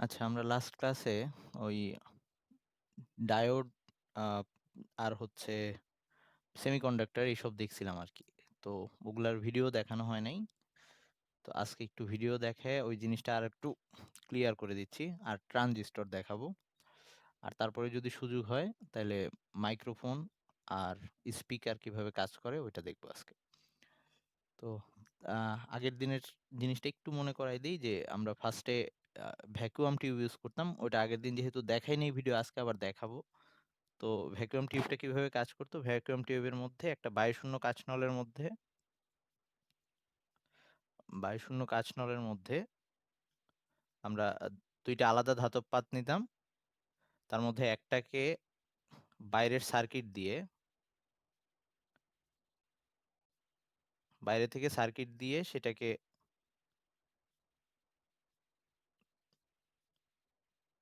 আচ্ছা, আমরা লাস্ট ক্লাসে ওই ডায়োড আ আর হচ্ছে সেমিকন্ডাক্টর এইসব দেখছিলাম আরকি। তো ওগুলার ভিডিও দেখানো হয় নাই। তো আজকে একটু ভিডিও দেখে ওই জিনিসটা আরেকটু ক্লিয়ার করে দিচ্ছি। আর ট্রানজিস্টর দেখাবো। আর তারপরে যদি সুযোগ হয় তাইলে মাইক্রোফোন আর স্পিকার কিভাবে কাজ করে ওইটা দেখবো আজকে। তো আগের দিনের জিনিসটা একটু মনে করাই দেই যে আমরা ফার্স্টে ভ্যাকুয়াম টিউব ইউজ করতাম। ওইটা আগের দিন যেহেতু দেখাই নাই ভিডিও আজকে আবার দেখাবো। তো ভ্যাকুয়াম টিউবটা কিভাবে কাজ করতো? ভ্যাকুয়াম টিউবের মধ্যে একটা বায়ুশূন্য কাঁচনলের মধ্যে আমরা ২ টা আলাদা ধাতব পাত নিতাম। তার মধ্যে একটাকে বাইরের সার্কিট দিয়ে বাইরে থেকে সার্কিট দিয়ে সেটাকে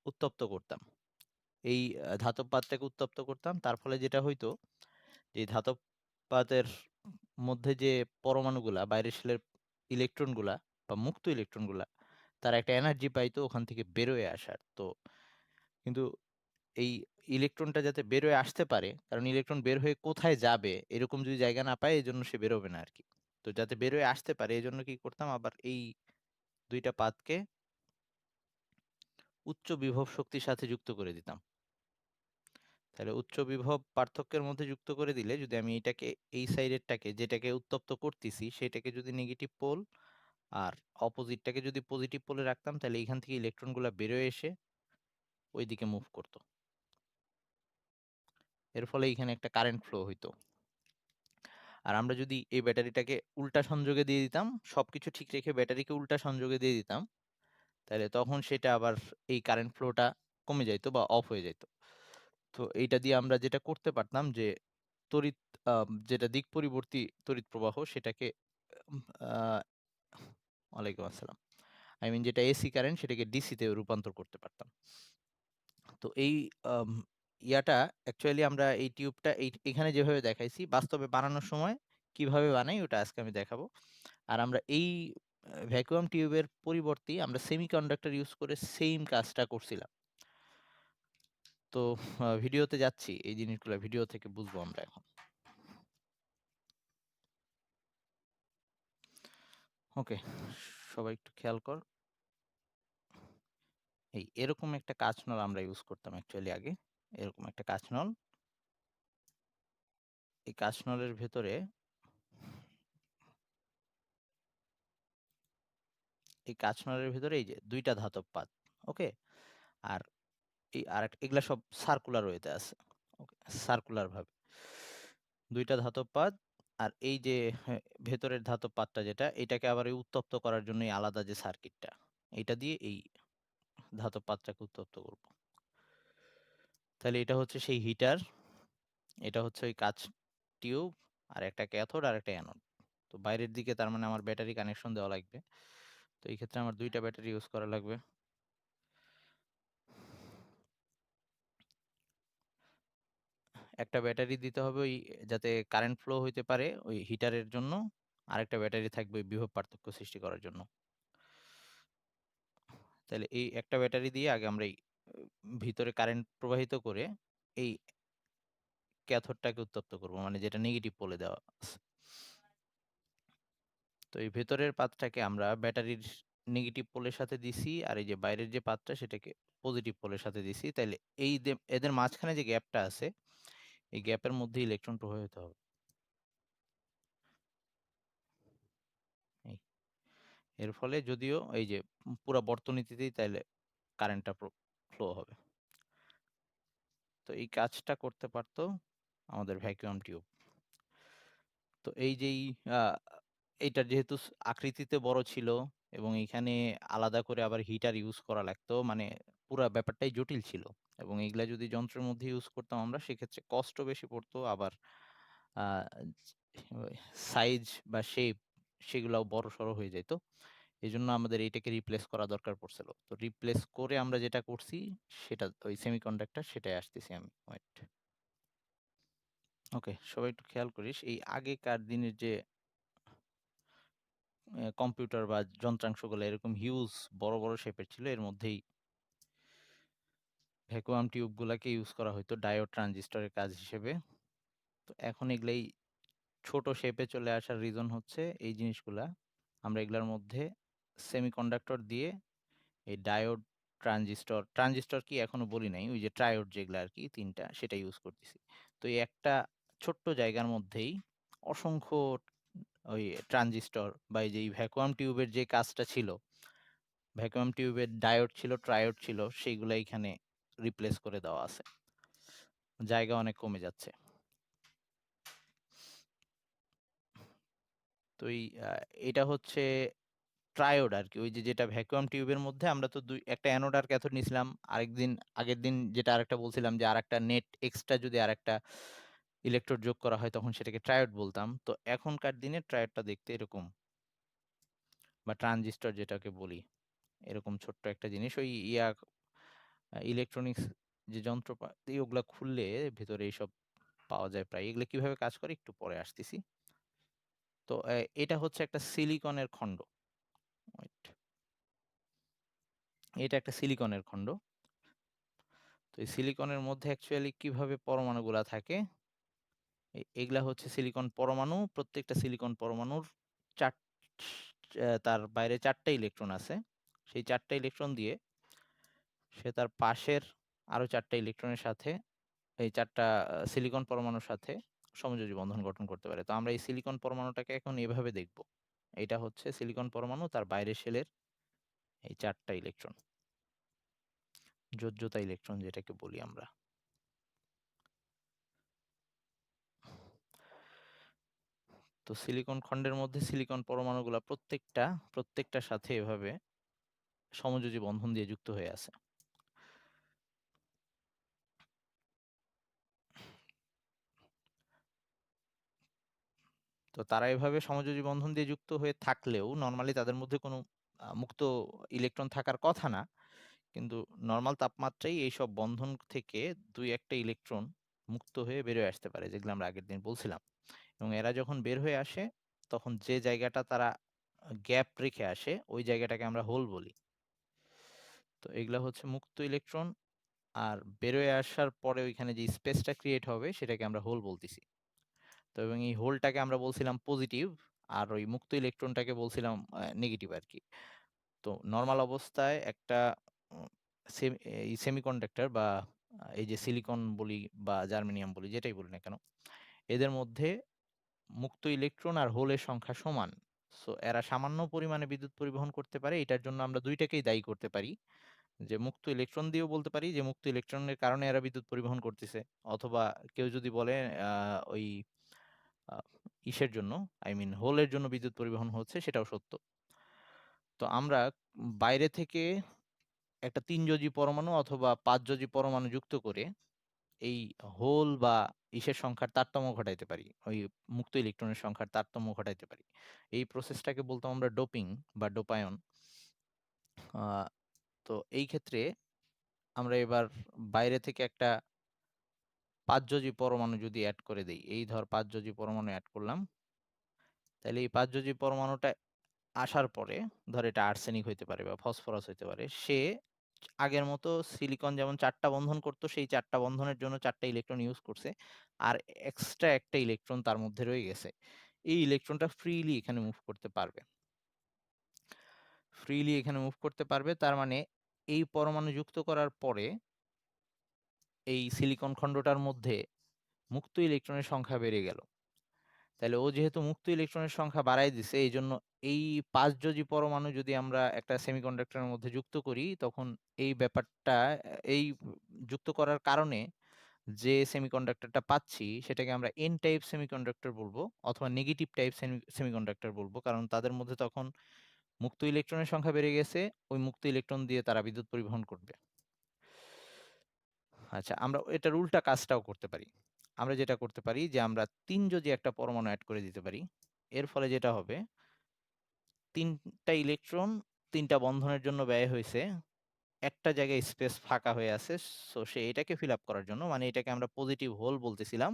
উত্তপ্ত করতাম। এই ধাতব পাতটাকে উত্তপ্ত করতাম। তার ফলে যেটা হইতো যে এই ধাতব পাতের মধ্যে যে পরমাণুগুলা বাইরের শেলের ইলেকট্রনগুলা বা মুক্ত ইলেকট্রনগুলা তারা একটা এনার্জি পাইতো ওখান থেকে বেরোয় আসার। তো কিন্তু এই ইলেকট্রনটা যাতে বের হয়ে আসতে পারে, কারণ ইলেকট্রন বের হয়ে কোথায় যাবে এরকম যদি জায়গা না পায় এজন্য সে বেরোবে না আরকি। তো যাতে বের হয়ে আসতে পারে এজন্য কি করতাম আবার এই ২ টা পাতকে উচ্চ বিভব শক্তির সাথে যুক্ত করে দিতাম। তাহলে উচ্চ বিভব পার্থক্যের মধ্যে যুক্ত করে দিলে যদি আমি এটাকে এই সাইডেরটাকে যেটাকে উত্তপ্ত করতেছি সেটাকে যদি নেগেটিভ পোল আর অপোজিটটাকে যদি পজিটিভ পোলে রাখতাম তাহলে এইখান থেকে ইলেকট্রনগুলা বেরোয় এসে ওইদিকে মুভ করত। এর ফলে এইখানে একটা কারেন্ট ফ্লো হইতো। আর আমরা যদি এই ব্যাটারিটাকে উল্টা সংযোগে দিয়ে দিতাম, সবকিছু ঠিক রেখে ব্যাটারিকে উল্টা সংযোগে দিয়ে দিতাম, তাহলে তখন সেটা আবার এই কারেন্ট ফ্লোটা কমে যাইতো বা অফ হয়ে যাইত। তো এইটা দিয়ে আমরা যেটা করতে পারতাম যে তড়িৎ যেটা দিক পরিবর্তী তড়িৎ প্রবাহ সেটাকে উম আ ওয়ালাইকুম আসসালাম। I mean যেটা এসি কারেন্ট সেটাকে ডিসি তে রূপান্তর করতে পারতাম। তো এই আম ইয়াটা অ্যাকচুয়ালি আমরা এই টিউবটা এখানে যেভাবে দেখাইছি বাস্তবে বানানোর সময় কিভাবে বানাই ওটা আজকে আমি দেখাবো। আর আমরা এই ভ্যাকুয়াম টিউবের পরিবর্তে আমরা সেমিকন্ডাক্টর ইউজ করে সেইম কাজটা করছিলাম। তো ভিডিওতে যাচ্ছি। এই জিনিসগুলা ভিডিও থেকে বুঝবো আমরা এখন। ওকে, সবাই একটু খেয়াল কর। এরকম একটা কাঁচনল আমরা ইউজ করতাম অ্যাকচুয়ালি আগে। এরকম একটা কাঁচনল। এই কাঁচনলের ভেতরে এই যে ২ টা ধাতব পাত। ওকে? আর এগুলা সব সার্কুলার ওয়েতে আছে। ওকে? সার্কুলার ভাবে। ২ টা ধাতব পাত আর এই যে ভেতরের ধাতব পাতটা যেটা এটাকে আবার এই উত্তপ্ত করার জন্য এই আলাদা যে সার্কিটটা, এটা দিয়ে এই ধাতব পাতটাকে উত্তপ্ত করব। তাহলে এটা হচ্ছে সেই হিটার, এটা হচ্ছে ওই কাঁচ টিউব আর একটা ক্যাথোড আর একটা অ্যানোড। তো বাইরের দিকে তার মানে আমার ব্যাটারি কানেকশন দেওয়া লাগবে। তো এই ক্ষেত্রে আমার ২ টা ব্যাটারি ইউজ করা লাগবে। একটা ব্যাটারি দিতে হবে ওই যাতে কারেন্ট ফ্লো হইতে পারে ওই হিটারের জন্য। আরেকটা ব্যাটারি থাকবে ওই বিভব পার্থক্য সৃষ্টি করার জন্য। তাহলে এই একটা ব্যাটারি দিয়ে আগে আমরা এই ভিতরে কারেন্ট প্রবাহিত করে এই ক্যাথোডটাকে উত্তপ্ত করব। মানে যেটা নেগেটিভ পোলে দেওয়া আছে। তো এই ভেতরের পাতটাকে আমরা ব্যাটারির নেগেটিভ পোলের সাথে দিছি আর এই যে বাইরের যে পাতটা সেটাকে পজিটিভ পোলের সাথে দিছি। তাইলে এদের মাঝখানে যে গ্যাপটা আছে এই গ্যাপের মধ্যে ইলেকট্রন প্রবাহিত হবে। এই এর ফলে যদিও এই যে পুরা বর্তনীতেই তাইলে কারেন্টটা ফ্লো হবে। তো এই কাজটা করতে পারতো আমাদের ভ্যাকুয়াম টিউব। তো এই যেই আ এইটার যেহেতু আকৃতিতে বড় ছিল এবং এইখানে আলাদা করে আবার হিটার ইউজ করা লাগতো। মানে পুরা ব্যাপারটাই জটিল ছিল। এবং এগুলা যদি যন্ত্রের মধ্যে ইউজ করতাম আমরা সেক্ষেত্রে কষ্টও বেশি পড়তো। আবার আ সাইজ বা শেপ সেগুলাও বড়সড় হয়ে যাইত। এজন্য আমাদের এইটাকে রিপ্লেস করা দরকার পড়ছিল। তো রিপ্লেস করে আমরা যেটা করছি সেটা ওই সেমিকন্ডাক্টর সেটাই আসতেছি আমি। ওয়েট। ওকে, সবাই একটু খেয়াল করিস। এই আগেকার দিনের যে কম্পিউটার বা যন্ত্রাংশগুলো এরকম হিউজ বড়, বড় শেপের ছিল। এর মধ্যেই ভ্যাকুয়াম টিউবগুলাকে ইউজ করা হইতো ডায়োড ট্রানজিস্টরের কাজ হিসেবে। তো এখন এগুলাই ছোট শেপে চলে আসার রিজন হচ্ছে এই জিনিসগুলা আমরা এগুলার মধ্যে সেমিকন্ডাক্টর দিয়ে এই ডায়োড ট্রানজিস্টর কি এখনো বলি নাই, ওই যে ট্রায়োড যেগুলা আর কি ৩টা সেটা ইউজ করতেছি। তো এই একটা ছোট্ট জায়গার মধ্যেই অসংখ্য ওই ট্রানজিস্টর বা এই যে এই ভ্যাকুয়াম টিউবের যে কাজটা ছিল, ভ্যাকুয়াম টিউবের ডায়োড ছিল, ট্রায়োড ছিল, সেইগুলা এখানে রিপ্লেস করে দেওয়া আছে। জায়গা অনেক কমে যাচ্ছে। তো এটা হচ্ছে ট্রায়োড আরকি। ওই যে যেটা ভ্যাকুয়াম টিউবের মধ্যে আমরা তো একটা অ্যানোড আর ক্যাথোড নিছিলাম। আগের দিন যেটা আরেকটা বলছিলাম যে আরেকটা নেট এক্সট্রা যদি আরেকটা ইলেকট্রোড যোগ করা হয় তখন সেটাকে ট্রায়োড বলতাম। তো এখনকার দিনে ট্রায়োডটা দেখতে এরকম, বা ট্রানজিস্টর যেটাকে বলি। এরকম ছোট্ট একটা জিনিস। ওই ইলেকট্রনিক্স যে যন্ত্রপাতি ওগুলা খুললে ভেতরে এইসব পাওয়া যায় প্রায়। এগুলো কিভাবে কাজ করে একটু পরে আসতেছি। তো এটা হচ্ছে একটা সিলিকনের খন্ড। ওয়েট। এটা একটা সিলিকনের খন্ড। তো এই সিলিকনের মধ্যে অ্যাকচুয়ালি কিভাবে পরমাণুগুলা থাকে, এগুলা হচ্ছে সিলিকন পরমাণু। প্রত্যেকটা সিলিকন পরমাণুর চার তার বাইরে 4টা ইলেকট্রন আছে। সেই 4টা ইলেকট্রন দিয়ে সে তার পাশের আরো 4টা ইলেকট্রনের সাথে এই 4টা সিলিকন পরমাণুর সাথে সমযোজী বন্ধন গঠন করতে পারে। তো আমরা এই সিলিকন পরমাণুটাকে এখন এভাবে দেখব। এটা হচ্ছে সিলিকন পরমাণু, তার বাইরের শেলের এই 4টা ইলেকট্রন, যোজ্যতা ইলেকট্রন যেটাকে বলি আমরা। তো সিলিকন খন্ডের মধ্যে সিলিকন পরমাণুগুলা প্রত্যেকটার সাথে এভাবে সমযোজী বন্ধন দিয়ে যুক্ত হয়ে আছে। তো তারা এভাবে সমযোজী বন্ধন দিয়ে যুক্ত হয়ে থাকলেও নরমালি তাদের মধ্যে কোনো মুক্ত ইলেকট্রন থাকার কথা না। কিন্তু নরমাল তাপমাত্রায় এইসব বন্ধন থেকে ২-১টা ইলেকট্রন মুক্ত হয়ে বের হয়ে আসতে পারে, যেগুলো আমরা আগের দিন বলছিলাম। এবং এরা যখন বের হয়ে আসে তখন যে জায়গাটা তারা গ্যাপ রেখে আসে ওই জায়গাটাকে আমরা হোল বলি। তো এগুলা হচ্ছে মুক্ত ইলেকট্রন, আর বেরোয় আসার পরে ওইখানে যে স্পেসটা ক্রিয়েট হবে সেটাকে আমরা হোল বলতেছি। তো এবং এই হোলটাকে আমরা বলছিলাম পজিটিভ, আর ওই মুক্ত ইলেকট্রনটাকে বলছিলাম নেগেটিভ আর কি। তো নরমাল অবস্থায় একটা উম, এই সেমিকন্ডাক্টর বা এই যে সিলিকন বলি বা জার্মেনিয়াম বলি যেটাই বলি না কেন, এদের মধ্যে মুক্ত ইলেকট্রন আর হোলের সংখ্যা সমান। সো এরা সামান্য পরিমাণে বিদ্যুৎ পরিবহন করতে পারে। এটার জন্য আমরা দুইটাকেই দায়ী করতে পারি, যে মুক্ত ইলেকট্রন দিয়েও বলতে পারি যে মুক্ত ইলেকট্রনের কারণে এরা বিদ্যুৎ পরিবহন করতেছে, অথবা কেউ যদি বলে ওই আহ, ইসের জন্য, আই মিন হোলের জন্য বিদ্যুৎ পরিবহন হচ্ছে, সেটাও সত্য। তো আমরা বাইরে থেকে একটা 3 যোজি পরমাণু অথবা 5 যোজি পরমাণু যুক্ত করে এই হোল বা ইসের সংখ্যার তারতম্য ঘটাইতে পারি, ওই মুক্ত ইলেকট্রনের সংখ্যার তারতম্য ঘটাইতে পারি। এই প্রসেসটাকে বলতাম আমরা ডোপিং বা ডোপায়ন। আহ, তো এই ক্ষেত্রে আমরা এবার বাইরে থেকে একটা 5 যোজি পরমাণু যদি অ্যাড করে দেই, এই ধর 5 যোজি পরমাণু অ্যাড করলাম, তাহলে এই 5 যোজি পরমাণুটা আসার পরে, ধর এটা আর্সেনিক হইতে পারে বা ফসফরাস হইতে পারে, সে আগের মতো সিলিকন যেমন 4টা বন্ধন করতো সেই 4টা বন্ধনের জন্য 4টা ইলেকট্রন ইউজ করছে, আর এক্সট্রা একটা ইলেকট্রন তার মধ্যে রয়ে গেছে। এই ইলেকট্রনটা ফ্রিলি এখানে মুভ করতে পারবে। তার মানে এই পরমাণু যুক্ত করার পরে এই সিলিকন খণ্ডটার মধ্যে মুক্ত ইলেকট্রনের সংখ্যা বেড়ে গেল। তাহলে ও যেহেতু মুক্ত ইলেকট্রনের সংখ্যা বাড়ায় দিছে, এই জন্য এই 5 যোজি পরমাণু যদি আমরা একটা সেমিকন্ডাক্টরের মধ্যে যুক্ত করি, তখন এই ব্যাপারটা, এই যুক্ত করার কারণে যে সেমিকন্ডাক্টরটা পাচ্ছি সেটাকে আমরা এন টাইপ সেমিকন্ডাক্টর বলবো, অথবা নেগেটিভ টাইপ সেমিকন্ডাক্টর বলবো, কারণ তাদের মধ্যে তখন মুক্ত ইলেকট্রনের সংখ্যা বেড়ে গেছে, ওই মুক্ত ইলেকট্রন দিয়ে তারা বিদ্যুৎ পরিবহন করবে। আচ্ছা, আমরা এটার উল্টা কাজটাও করতে পারি। আমরা যেটা করতে পারি যে আমরা 3 যোজি একটা পরমাণু অ্যাড করে দিতে পারি। এর ফলে যেটা হবে, 3টা ইলেকট্রন 3টা বন্ধনের জন্য ব্যয় হয়েছে, একটা জায়গায় স্পেস ফাঁকা হয়ে আছে। সো সে এটাকে ফিল আপ করার জন্য, মানে এটাকে আমরা পজিটিভ হোল বলতেছিলাম,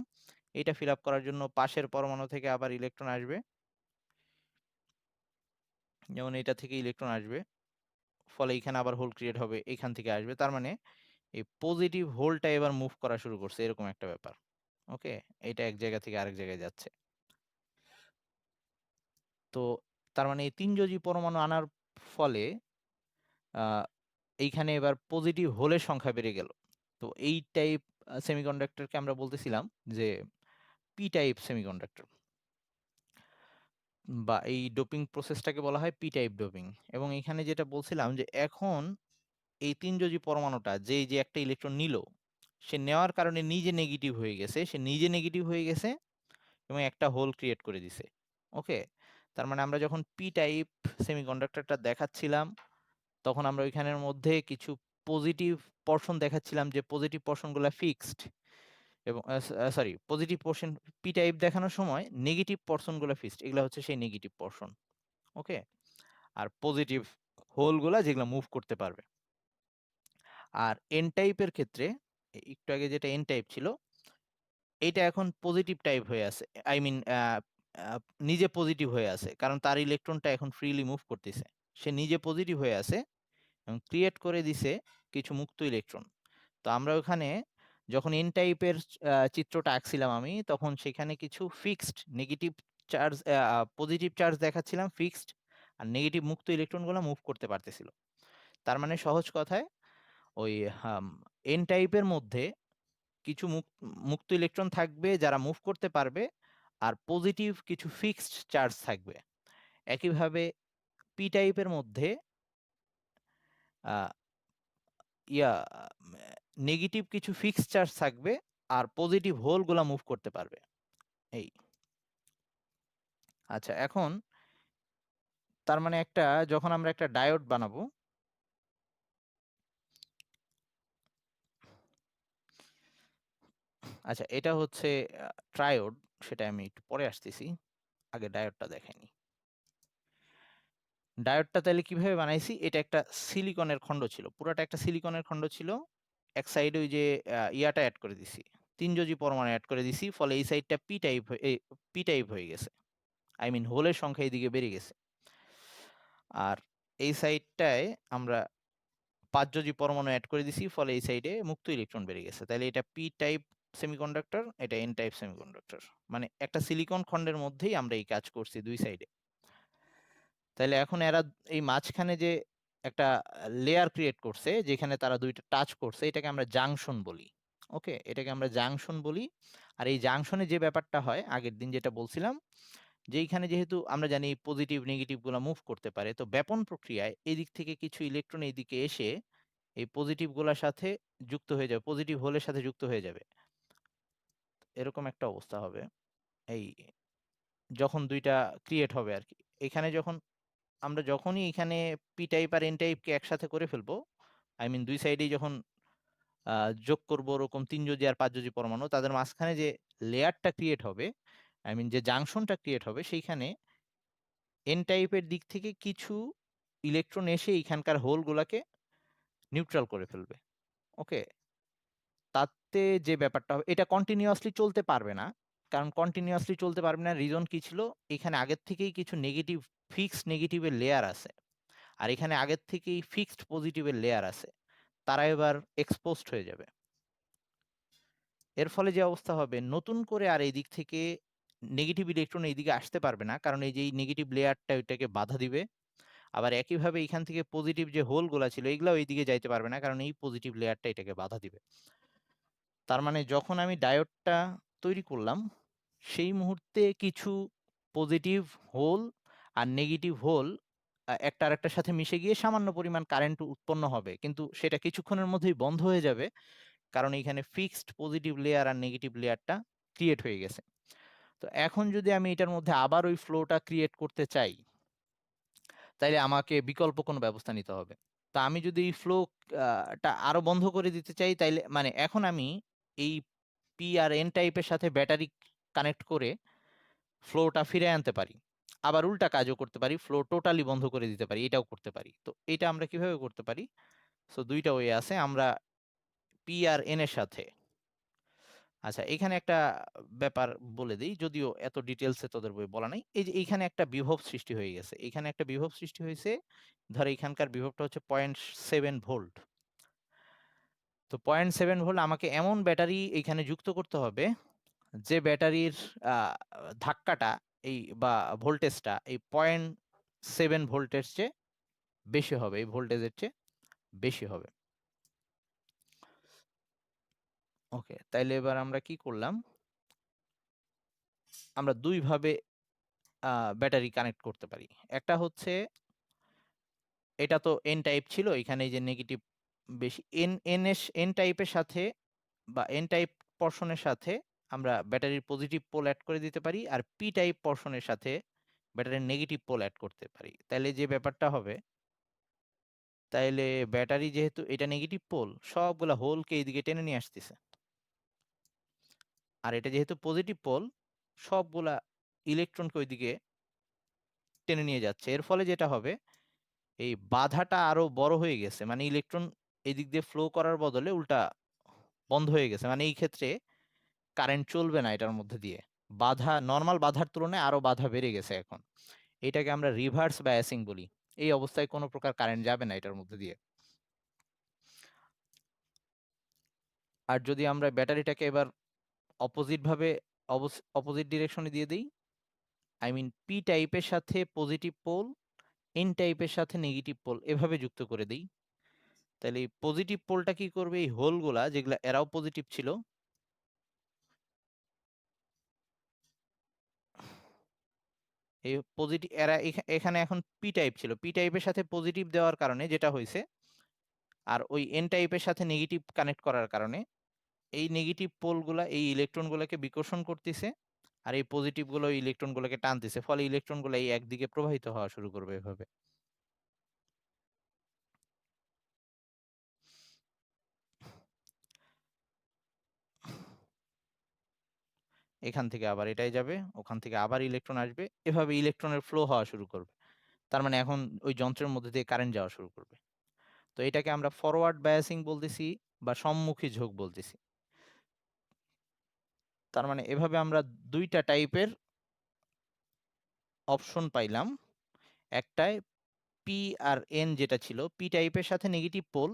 এটা ফিল আপ করার জন্য পাশের পরমাণু থেকে আবার ইলেকট্রন আসবে, যেমন এটা থেকে ইলেকট্রন আসবে, ফলে এখানে আবার হোল ক্রিয়েট হবে, এখান থেকে আসবে। তার মানে এই পজিটিভ হোলটা এবার মুভ করা শুরু করছে, এরকম একটা ব্যাপার। ওকে, এটা এক জায়গা থেকে আরেক জায়গায় যাচ্ছে। তো তার মানে এই 3 যোজি পরমাণু আনার ফলে এইখানে এবার পজিটিভ হোলের সংখ্যা বেড়ে গেল। তো এই টাইপ সেমিকন্ডাক্টরকে আমরা বলতেছিলাম যে পি টাইপ সেমিকন্ডাক্টর, বা এই ডোপিং প্রসেসটাকে বলা হয় পি টাইপ ডোপিং। এবং এখানে যেটা বলছিলাম যে এখন এই 3 যোজি পরমাণুটা যে একটা ইলেকট্রন নিল, সে নেওয়ার কারণে নিজে নেগেটিভ হয়ে গেছে, সে নিজে নেগেটিভ হয়ে গেছে এবং একটা হোল ক্রিয়েট করে দিছে। ওকে, তার মানে আমরা যখন পি টাইপ সেমিকন্ডাক্টরটা দেখাচ্ছিলাম, তখন আমরা ওইখানের মধ্যে কিছু পজিটিভ পোর্শন দেখাচ্ছিলাম, যে পজিটিভ পোর্শনগুলো ফিক্সড, এবং sorry, positive portion P type দেখানোর সময় নেগেটিভ পোর্শনগুলো ফিক্সড, এগুলো হচ্ছে সেই নেগেটিভ পোর্শন। ওকে, আর পজিটিভ হোলগুলা যেগুলো মুভ করতে পারবে। আর এন টাইপের ক্ষেত্রে, একটু আগে যেটা এন টাইপ ছিল, এইটা এখন পজিটিভ টাইপ হয়ে আছে, আই মিন নিজে পজিটিভ হয়ে আছে, কারণ তার ইলেকট্রনটা এখন ফ্রিলি মুভ করতেছে, সে নিজে পজিটিভ হয়ে আছে এবং ক্রিয়েট করে দিছে কিছু মুক্ত ইলেকট্রন। তো আমরা ওখানে যখন এন টাইপের চিত্রটা আঁকছিলাম আমি, তখন সেখানে কিছু fixed negative charge, positive charge দেখাচ্ছিলাম ফিক্সড, আর নেগেটিভ মুক্ত ইলেকট্রনগুলো মুভ করতে পারতেছিল। তার মানে সহজ কথায়, ওই এন টাইপের মধ্যে কিছু মুক্ত ইলেকট্রন থাকবে যারা মুভ করতে পারবে, আর পজিটিভ কিছু ফিক্সড চার্জ থাকবে। একইভাবে পি টাইপের মধ্যে আহ, ইয়া নেগেটিভ কিছু ফিক্সড চার্জ থাকবে, আর পজিটিভ হোলগুলা মুভ করতে পারবে। এই, আচ্ছা, এখন তার মানে যখন আমরা একটা ডায়োড বানাবো, আচ্ছা এটা হচ্ছে ট্রায়োড, সেটা আমি একটু পরে আসতেছি, আগে ডায়োডটা দেখাইনি। ডায়োডটা তাহলে কিভাবে বানাইছি, এটা একটা সিলিকনের খণ্ড ছিল, পুরাটা একটা সিলিকনের খণ্ড ছিল। এক সাইডে ওই যে ইয়াটা অ্যাড করে দিছি, 3 যোজি পরমাণু অ্যাড করে দিছি, ফলে এই সাইডটা পি টাইপ হয়ে গেছে, আই মিন হোলের সংখ্যা এইদিকে বেড়ে গেছে। আর এই সাইডটায় আমরা 5 যোজি পরমাণু অ্যাড করে দিছি, ফলে এই সাইডে মুক্ত ইলেকট্রন বেড়ে গেছে। তাহলে এটা পি টাইপ সেমিকন্ডাক্টর, এটা এন টাইপ সেমিকন্ডাক্টর। মানে একটা সিলিকন খণ্ডের মধ্যেই আমরা এই কাজ করছি দুই সাইডে। তাহলে এখন এরা এই মাঝখানে যে একটা লেয়ার ক্রিয়েট করছে, যেখানে তারা দুইটা টাচ করছে, এটাকে আমরা জাংশন বলি। ওকে, এটাকে আমরা জাংশন বলি। আর এই জাংশনে যে ব্যাপারটা হয়, আগের দিন যেটা বলছিলাম, যে এইখানে যেহেতু আমরা জানি পজিটিভ নেগেটিভ গুলা মুভ করতে পারে, তো ব্যাপন প্রক্রিয়ায় এই দিক থেকে কিছু ইলেকট্রন এইদিকে এসে এই পজিটিভ গুলার সাথে যুক্ত হয়ে যাবে, পজিটিভ হোলের সাথে যুক্ত হয়ে যাবে, এরকম একটা অবস্থা হবে এই, যখন দুইটা ক্রিয়েট হবে আর কি। এখানে আমরা যখনই এখানে পি টাইপ আর এন টাইপকে একসাথে করে ফেলবো, আই মিন দুই সাইডেই যখন যোগ করবো ওরকম 3 যোজি আর 5 যোজি পরমাণু, তাদের মাঝখানে যে লেয়ারটা ক্রিয়েট হবে, আই মিন যে জাংশনটা ক্রিয়েট হবে, সেইখানে এন টাইপের দিক থেকে কিছু ইলেকট্রন এসে এখানকার হোলগুলাকে নিউট্রাল করে ফেলবে। ওকে, তাতে যে ব্যাপারটা হবে, এটা কন্টিনিউয়াসলি চলতে পারবে না। কারণ কন্টিনিউয়াসলি চলতে পারবে না, রিজন কি ছিল, এখানে আগের থেকেই কিছু নেগেটিভ, ফিক্সড নেগেটিভের লেয়ার আছে, আর এখানে আগের থেকেই ফিক্সড পজিটিভের লেয়ার আছে, তারা এবার এক্সপোজড হয়ে যাবে। এর ফলে যে অবস্থা হবে, নতুন করে আর এই দিক থেকে নেগেটিভ ইলেকট্রন এইদিকে আসতে পারবে না, কারণ এই যে নেগেটিভ লেয়ারটা ওইটাকে বাধা দিবে। আবার একইভাবে এখান থেকে পজিটিভ যে হোলগুলা ছিল, এগুলাও এইদিকে যাইতে পারবে না, কারণ এই পজিটিভ লেয়ারটা এটাকে বাধা দিবে। তার মানে যখন আমি ডায়োডটা তৈরি করলাম, সেই মুহূর্তে কিছু পজিটিভ হোল আর নেগেটিভ হোল একটা আরেকটার সাথে মিশে গিয়ে সামান্য পরিমাণ কারেন্ট উৎপন্ন হবে, কিন্তু সেটা কিছুক্ষণের মধ্যেই বন্ধ হয়ে যাবে, কারণ এখানে ফিক্সড পজিটিভ লেয়ার আর নেগেটিভ লেয়ারটা ক্রিয়েট হয়ে গেছে। তো এখন যদি আমি এটার মধ্যে আবার ওই ফ্লোটা ক্রিয়েট করতে চাই, তাইলে আমাকে বিকল্প কোনো ব্যবস্থা নিতে হবে। তা আমি যদি এই ফ্লো টা আরো বন্ধ করে দিতে চাই, তাইলে মানে এখন আমি এই পি আর এন টাইপের সাথে ব্যাটারি কানেক্ট করে ফ্লোটা ফিরে আনতে পারি। আবার উল্টা কাজও করতে পারি, ফ্লো টোটালি বন্ধ করে দিতে পারি, এটাও করতে পারি। তো এটা আমরা কিভাবে করতে পারি? সো দুইটা ওয়ে আছে। আমরা পি আর এন এর সাথে, আচ্ছা এখানে একটা ব্যাপার বলে দিই, যদিও এত ডিটেলসে তোদের বই বলা নাই। এই যে এইখানে একটা বিভব সৃষ্টি হয়ে গেছে, এখানে একটা বিভব সৃষ্টি হয়েছে। ধর এখানকার বিভবটা হচ্ছে 0.7 ভোল্ট। তো 0.7 ভোল্ট আমাকে এমন ব্যাটারি এখানে যুক্ত করতে হবে যে ব্যাটারির ধাক্কাটা এই বা ভোল্টেজটা এই 0.7 ভোল্টের চেয়ে বেশি হবে, এই ভোল্টেজের চেয়ে বেশি হবে। ওকে, তাইলে এবার আমরা কি করলাম, আমরা দুইভাবে ব্যাটারি কানেক্ট করতে পারি। একটা হচ্ছে, এটা তো এন টাইপ ছিল, এখানে এই যে নেগেটিভ বেশি এন টাইপের সাথে বা এন টাইপ পর্শনের সাথে আমরা ব্যাটারির পজিটিভ পোল অ্যাড করে দিতে পারি, আর পি টাইপ পর্শনের সাথে ব্যাটারির নেগেটিভ পোল অ্যাড করতে পারি। তাইলে যে ব্যাপারটা হবে, তাইলে ব্যাটারি যেহেতু এটা নেগেটিভ পোল, সবগুলা হোলকে এইদিকে টেনে নিয়ে আসতেছে, আর এটা যেহেতু পজিটিভ পোল, সবগুলা ইলেকট্রনকে ওইদিকে টেনে নিয়ে যাচ্ছে। এর ফলে যেটা হবে, এই বাধাটা আরো বড় হয়ে গেছে, মানে ইলেকট্রন এই দিক দিয়ে ফ্লো করার বদলে উল্টা বন্ধ হয়ে গেছে। মানে এই ক্ষেত্রে কারেন্ট চলবে না এটার মধ্যে দিয়ে, বাধা নর্মাল বাধার তুলনায় আরো বাধা বেড়ে গেছে এখন। এটাকে আমরা রিভার্স বায়াসিং বলি। এই অবস্থায় কোনো প্রকার কারেন্ট যাবে না এটার মধ্যে দিয়ে। আর যদি আমরা ব্যাটারিটাকে এবার অপোজিট ভাবে অপোজিট ডিরেকশনে দিয়ে দিই, আই মিন পি টাইপের সাথে পজিটিভ পোল, এন টাইপের সাথে নেগেটিভ পোল এভাবে যুক্ত করে দিই, তাহলে এই পজিটিভ পোলটা কি করবে, এই হোলগুলা যেগুলা এরাও পজিটিভ ছিল, এই পজিটিভ এরা এখানে এখন পি টাইপ ছিল, পি টাইপের সাথে পজিটিভ দেওয়ার কারণে যেটা হয়েছে, আর ওই এন টাইপের সাথে নেগেটিভ কানেক্ট করার কারণে এই নেগেটিভ পোলগুলা এই ইলেকট্রনগুলোকে বিকর্ষণ করতেছে, আর এই পজিটিভ গুলো ইলেকট্রনগুলোকে টানতেছে, ফলে ইলেকট্রনগুলো এই একদিকে প্রবাহিত হওয়া শুরু করবে এভাবে। এখান থেকে আবার এটাই যাবে, ওখান থেকে আবার ইলেকট্রন আসবে, এভাবে ইলেকট্রনের ফ্লো হওয়া শুরু করবে। তার মানে এখন ওই যন্ত্রের মধ্যে দিয়ে কারেন্ট যাওয়া শুরু করবে। তো এটাকে আমরা ফরওয়ার্ড বায়াসিং বলতেছি বা সম্মুখী ঝোঁক বলতেছি। তার মানে এভাবে আমরা দুইটা টাইপের অপশন পাইলাম। একটায় পি আর এন যেটা ছিল, পি টাইপের সাথে নেগেটিভ পোল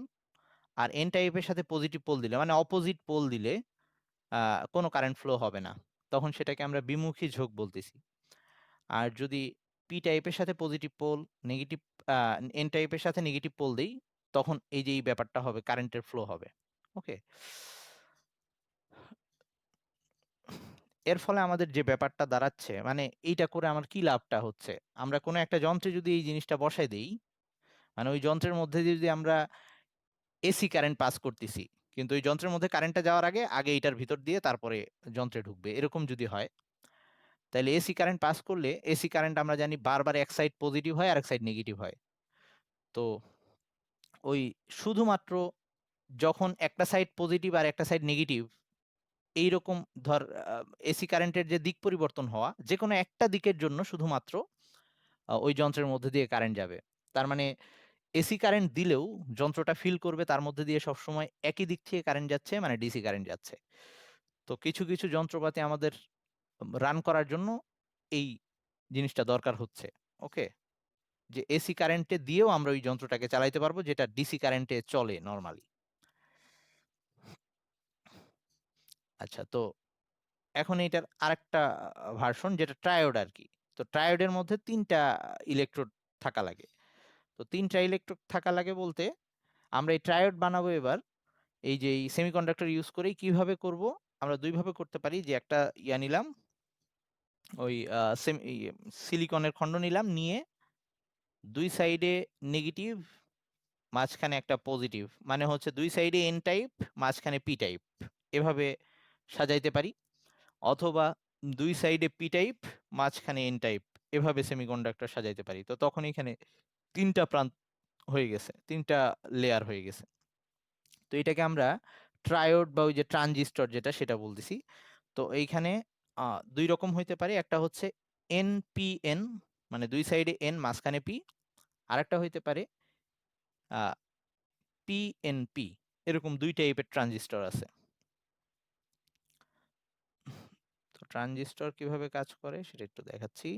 আর এন টাইপের সাথে পজিটিভ পোল দিলে, মানে অপোজিট পোল দিলে কোনো কারেন্ট ফ্লো হবে না, তখন সেটাকে আমরা বিমুখী ঝোঁক বলতেছি। আর যদি পি টাইপের সাথে পজিটিভ পোল, নেগেটিভ এন টাইপের সাথে নেগেটিভ পোল দেই, তখন এই যে এই ব্যাপারটা হবে, কারেন্টের ফ্লো হবে। ওকে, এর ফলে আমাদের যে ব্যাপারটা দাঁড়াচ্ছে, মানে এইটা করে আমার কি লাভটা হচ্ছে, আমরা কোনো একটা যন্ত্রে যদি এই জিনিসটা বসাই দেই, মানে ওই যন্ত্রের মধ্যে দিয়ে যদি আমরা এসি কারেন্ট পাস করতেছি, কিন্তু ওই যন্ত্রের মধ্যে কারেন্টটা যাওয়ার আগে আগে এটার ভিতর দিয়ে তারপরে যন্ত্রে ঢুকবে, এরকম যদি হয়, তাহলে এসি কারেন্ট পাস করলে, এসি কারেন্ট আমরা জানি বারবার এক সাইড পজিটিভ হয় আর এক সাইড নেগেটিভ হয়। তো ওই শুধুমাত্র যখন একটা সাইড পজিটিভ আর একটা সাইড নেগেটিভ, এইরকম ধর এসি কারেন্টের যে দিক পরিবর্তন হওয়া, যে কোনো একটা দিকের জন্য শুধুমাত্র ওই যন্ত্রের মধ্যে দিয়ে কারেন্ট যাবে। তার মানে এসি কারেন্ট দিলেও যন্ত্রটা ফিল করবে তার মধ্যে দিয়ে সবসময় একই দিক থেকে কারেন্ট যাচ্ছে, মানে ডিসি কারেন্ট যাচ্ছে। তো কিছু কিছু যন্ত্রপাতি আমাদের রান করার জন্য এই জিনিসটা দরকার হচ্ছে। ওকে, যে এসি কারেন্টে দিয়েও আমরা ওই যন্ত্রটাকে চালাইতে পারবো, যেটা ডিসি কারেন্টে চলে নরমালি। আচ্ছা, তো এখন এটার আরেকটা ভার্সন, যেটা ট্রায়োড আর কি। তো ট্রায়োডের মধ্যে তিনটা ইলেকট্রোড থাকা লাগে। তো তিনটা ইলেকট্রোড থাকা লাগে বলতে, আমরা এই ট্রায়োড বানাবো এবার এই যে এই সেমিকন্ডাক্টর ইউজ করেই। কিভাবে করব, আমরা দুই ভাবে করতে পারি, যে একটা ইয়া নিলাম, ওই সিলিকনের খণ্ড নিলাম, নিয়ে দুই সাইডে নেগেটিভ, মাঝখানে একটা পজিটিভ, মানে হচ্ছে দুই সাইডে এন টাইপ, মাঝখানে পি টাইপ, এভাবে সাজাইতে পারি। অথবা দুই সাইডে পি টাইপ, মাঝখানে এন টাইপ, এভাবে সেমিকন্ডাক্টর সাজাইতে পারি। তো তখন এখানে তিনটা প্রান্ত হয়ে গেছে, তিনটা লেয়ার হয়ে গেছে। তো এটাকে আমরা ট্রায়োড বা ওই যে ট্রানজিস্টর যেটা, সেটা বলতেছি। তো এইখানে দুই রকম হইতে পারে, একটা হচ্ছে এনপিএন, মানে দুই সাইডে এন মাঝখানে পি, আরেকটা হইতে পারে পিএনপি। এরকম দুই টাইপের ট্রানজিস্টর আছে। তো ট্রানজিস্টর কিভাবে কাজ করে সেটা একটু দেখাচ্ছি।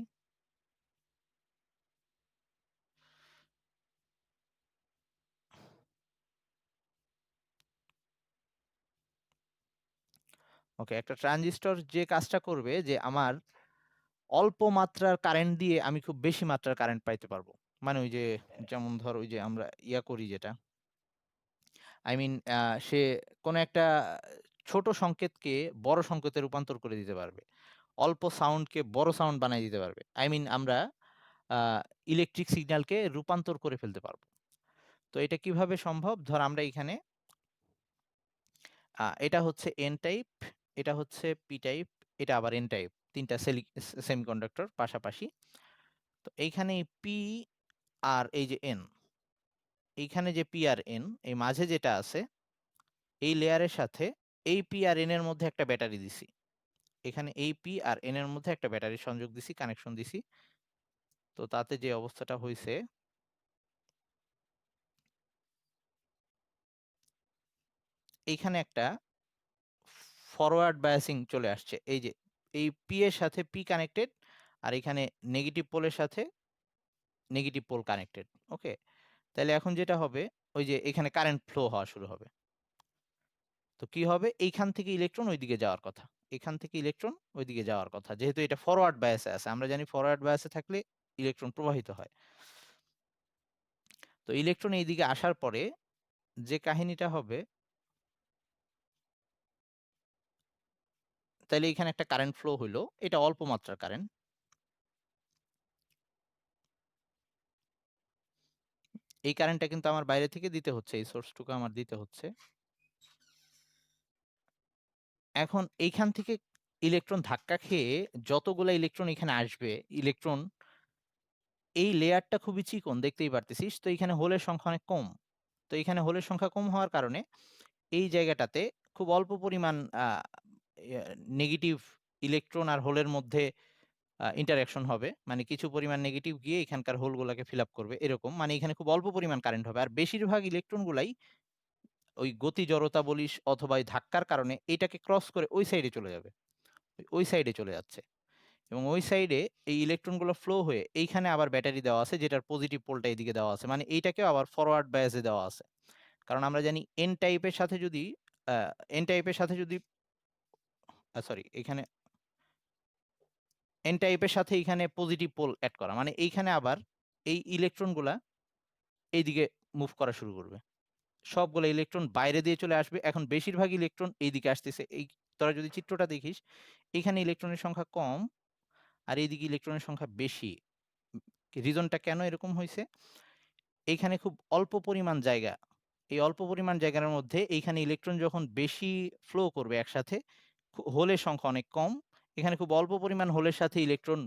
ওকে, একটা ট্রানজিস্টর যে কাজটা করবে যে আমার অল্প মাত্রার কারেন্ট দিয়ে আমি খুব বেশি মাত্রার কারেন্ট পাইতে পারবো। মানে ওই যে যেমন ধর ওই যে আমরা ইয়া করি যেটা, আই মিন সে কোনো একটা ছোট সংকেতকে বড় সংকেতে রূপান্তর করে দিতে পারবে, অল্প সাউন্ডকে বড় সাউন্ড বানিয়ে দিতে পারবে। আই মিন আমরা ইলেকট্রিক সিগন্যালকে রূপান্তর করে ফেলতে পারবো। তো এটা কিভাবে সম্ভব? ধর আমরা এখানে এটা হচ্ছে এন টাইপ, এটা হচ্ছে পি টাইপ, এটা আবার এন টাইপ, তিনটা সেমিকন্ডাক্টর পাশাপাশি। তো এইখানে পি আর এই যে এন, এইখানে যে পি আর এন, এই মাঝে যেটা আছে এই লেয়ারের সাথে এই পি আর এন এর মধ্যে একটা ব্যাটারি দিছি। এখানে এই পি আর এন এর মধ্যে একটা ব্যাটারি সংযোগ দিছি, কানেকশন দিছি। তো তাতে যে অবস্থাটা হয়েছে, এইখানে একটা ফরওয়ার্ড বায়াসিং চলে আসছে। এই যে এই পি এর সাথে পি কানেক্টেড, আর এখানে নেগেটিভ পোলের সাথে নেগেটিভ পোল কানেক্টেড। ওকে, তাহলে এখন যেটা হবে ওই যে এখানে কারেন্ট ফ্লো হওয়া শুরু হবে। তো কি হবে, এইখান থেকে ইলেকট্রন ওইদিকে যাওয়ার কথা, এখান থেকে ইলেকট্রন ওইদিকে যাওয়ার কথা, যেহেতু এটা ফরওয়ার্ড বায়াসে আছে। আমরা জানি ফরওয়ার্ড বায়াসে থাকলে ইলেকট্রন প্রবাহিত হয়। তো ইলেকট্রন এইদিকে আসার পরে যে কাহিনীটা হবে, তাহলে এখানে একটা কারেন্ট ফ্লো হইলো, এটা অল্প মাত্রার কারেন্ট। এই কারেন্টটা কিন্তু আমার বাইরে থেকে দিতে হচ্ছে, এই সোর্সটুকু আমার দিতে হচ্ছে। এখন এইখান থেকে ইলেকট্রন ধাক্কা খেয়ে যতগুলা ইলেকট্রন এখানে আসবে, ইলেকট্রন এই লেয়ারটা খুবই চিকন, দেখতেই পারতেছিস। তো এখানে হোলের সংখ্যা অনেক কম। তো এখানে হোলের সংখ্যা কম হওয়ার কারণে এই জায়গাটাতে খুব অল্প পরিমাণ নেগেটিভ ইলেকট্রন আর হোলের মধ্যে ইন্টারাকশন হবে। মানে কিছু পরিমাণ নেগেটিভ গিয়ে এখানকার হোলগুলোকে ফিল আপ করবে, এরকম। মানে এখানে খুব অল্প পরিমাণ কারেন্ট হবে, আর বেশিরভাগ ইলেকট্রন গুলাই ওই গতি জড়তা বলিস অথবা এই ধাক্কার কারণে এটাকে ক্রস করে ওই সাইডে চলে যাবে, ওই সাইডে চলে যাচ্ছে। এবং ওই সাইডে এই ইলেকট্রনগুলো ফ্লো হয়ে এইখানে আবার ব্যাটারি দেওয়া আছে, যেটার পজিটিভ পোলটা এইদিকে দেওয়া আছে। মানে এইটাকেও আবার ফরওয়ার্ড বায়াসে দেওয়া আছে। কারণ আমরা জানি এন টাইপের সাথে যদি এন টাইপের সাথে যদি সরি, এখানে এন টাইপের সাথে এখানে পজিটিভ পোল অ্যাড করা, মানে এইখানে আবার এই ইলেকট্রনগুলা এইদিকে মুভ করা শুরু করবে। সবগুলো ইলেকট্রন বাইরে দিয়ে চলে আসবে। এখন বেশিরভাগ ইলেকট্রন এইদিকে আসতেছে। এই তোরা যদি চিত্রটা দেখিস, এখানে ইলেকট্রনের সংখ্যা কম আর এইদিকে ইলেকট্রনের সংখ্যা বেশি। রিজনটা কেন এরকম হয়েছে? এইখানে খুব অল্প পরিমাণ জায়গা, এই অল্প পরিমাণ জায়গার মধ্যে এইখানে ইলেকট্রন যখন বেশি ফ্লো করবে একসাথে, হোলের সংখ্যা অনেক কম। এখানে খুব অল্প পরিমাণ হোলের সাথে ইলেকট্রন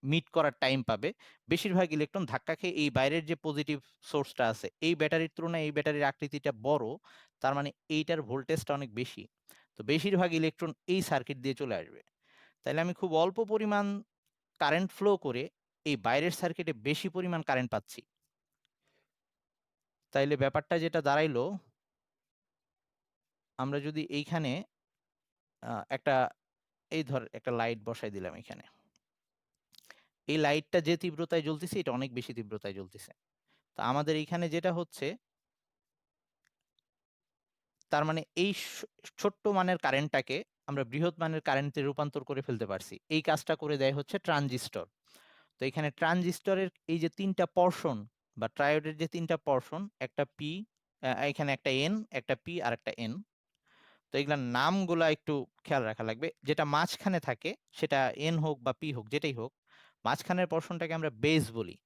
মিট করার টাইম পাবে। বেশিরভাগ ইলেকট্রন ধাক্কা খেয়ে এই বাইরের যে পজিটিভ সোর্সটা আছে, এই ব্যাটারির তুলনায় এই ব্যাটারির আকৃতিটা বড়, তার মানে এইটার ভোল্টেজটা অনেক বেশি। তো বেশিরভাগ ইলেকট্রন এই সার্কিট দিয়ে চলে আসবে। তাহলে আমি খুব অল্প পরিমাণ কারেন্ট ফ্লো করে এই বাইরের সার্কিটে বেশি পরিমাণ কারেন্ট পাচ্ছি। তাইলে ব্যাপারটা যেটা দাঁড়াইলো, আমরা যদি এইখানে একটা এই ধর একটা লাইট বসাই দিলাম এখানে, এই লাইটটা যে তীব্রতায় জ্বলতেছে এটা অনেক বেশি তীব্রতায় জ্বলতেছে। তো আমাদের এইখানে যেটা হচ্ছে, তার মানে এই ছোট্ট মানের কারেন্টটাকে আমরা বৃহৎ মানের কারেন্টে রূপান্তর করে ফেলতে পারছি। এই কাজটা করে দেয় হচ্ছে ট্রানজিস্টর। তো এখানে ট্রানজিস্টরের এই যে তিনটা পর্শন বা ট্রায়োডের যে তিনটা পর্শন, একটা পি, এখানে একটা এন, একটা পি আর একটা এন। তো এগুলার নামগুলা একটু খেয়াল রাখা লাগবে। যেটা মাঝখানে থাকে সেটা এন হোক বা পি হোক, যেটাই হোক, মাঝখানের পর্শনটাকে আমরা বেস বলি,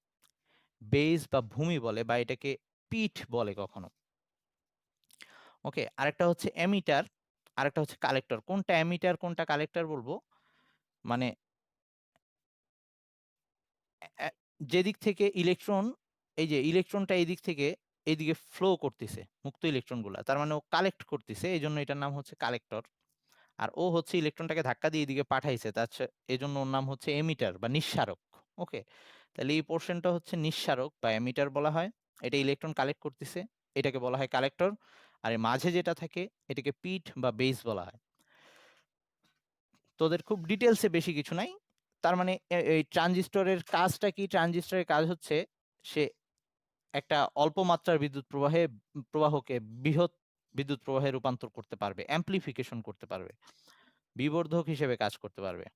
বেস বা ভূমি বলে, বা এটাকে পিঠ বলে কখনো। ওকে, আরেকটা হচ্ছে এমিটার, আরেকটা হচ্ছে কালেক্টর। কোনটা এমিটার কোনটা কালেক্টর বলবো, মানে যেদিক থেকে ইলেকট্রন, এই যে ইলেকট্রনটা এই দিক থেকে এইদিকে ফ্লো করতেছে, মুক্ত ইলেকট্রনগুলা, তার মানে ও কালেক্ট করতেছে, এই জন্য এটার নাম হচ্ছে কালেক্টর। আর ও হচ্ছে ইলেকট্রনটাকে ধাক্কা দিয়ে এদিকে পাঠাইছে, তার এই জন্য ওর নাম হচ্ছে এমিটার বা নিঃসারক। ওকে, তাহলে এই পোর্শনটা হচ্ছে নিঃসারক বা এমিটার বলা হয়। এটা ইলেকট্রন কালেক্ট করতেছে, এটাকে বলা হয় কালেক্টর। আর এর মাঝে যেটা থাকে এটাকে পিঠ বা বেস বলা হয়। তোদের খুব ডিটেলসে বেশি কিছু নাই। তার মানে এই ট্রানজিস্টরের কাজটা কি? ট্রানজিস্টরের কাজ হচ্ছে সে একটা অল্প মাত্রার বিদ্যুৎ প্রবাহকে বৃহৎ বিদ্যুৎ প্রবাহে রূপান্তর করতে পারবে, অ্যাম্প্লিফিকেশন করতে পারবে। বিবর্ধক হিসেবে কাজ করতে পারবে।